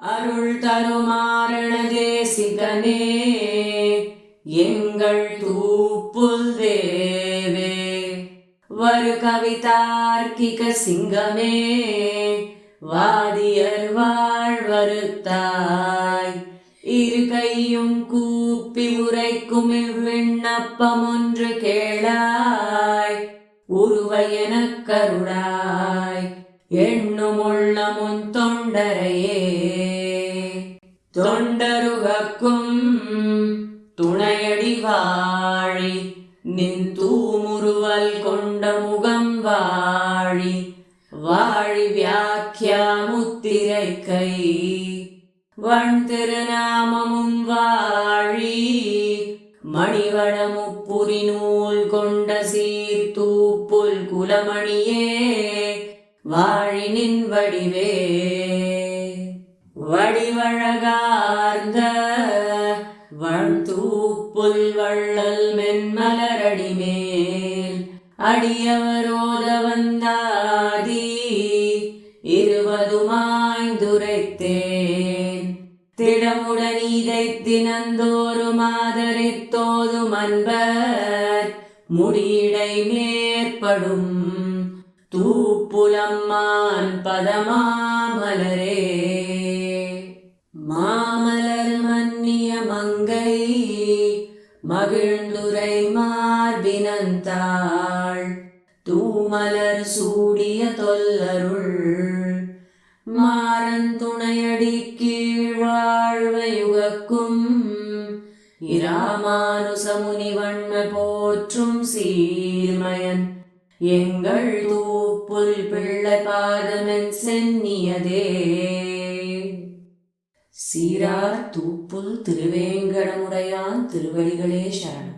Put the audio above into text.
அருள் தருமாரண தேசிகனே எங்கள் தூப்புல் தேவே, வரு கவிதார்க்கிக சிங்கமே வாதியர் வாழ்வருத்தாய், இரு கையும் கூப்பி உரைக்கும் இவ்விண்ணப்பம் ஒன்று கேளாய், உருவையெனக் கருளாய் எண்ணும் உள்ளமுன் தொண்டரையே. தொண்டருகக்கும் துணையடி வாழி, நின் தூமுருவல் கொண்ட முகம் வாழி, வாழி வியாக்கியா முத்திரை கை வண் திருநாமமும் வாழி, மணிவட முப்புரி நூல் கொண்ட சீர்தூப்புல் குலமணியே வாழி நின் வடிவே. வடிவழகார்ந்த வண்தூப்புல் வள்ளல் மென்மலரடிமேல் அடியவரோத வந்தாதி இருவதுமாய்ந்துரைத்தேன், திடமுடன் இதை தினந்தோறும் ஆதரித்தோதும் அன்பர் முடியடை மேற்படும் தூப்புலம்மான் பதமாமலரே. மாமலர் மன்னிய மங்கை மகிழ்ந்துரை மார்பினந்தாள், தூமலர் சூடிய தொல்லருள் மாறன் துணையடி கீழ்வாழ்வையுகக்கும், இராமானுசமுனிவண்ண போற்றும் சீர்மயன் எங்கள் தூப்புல் பிள்ளை பாதமென் சென்னியதே. சீரார் தூப்புல் திருவேங்கடமுடையான் திருவடிகளே சரணம்.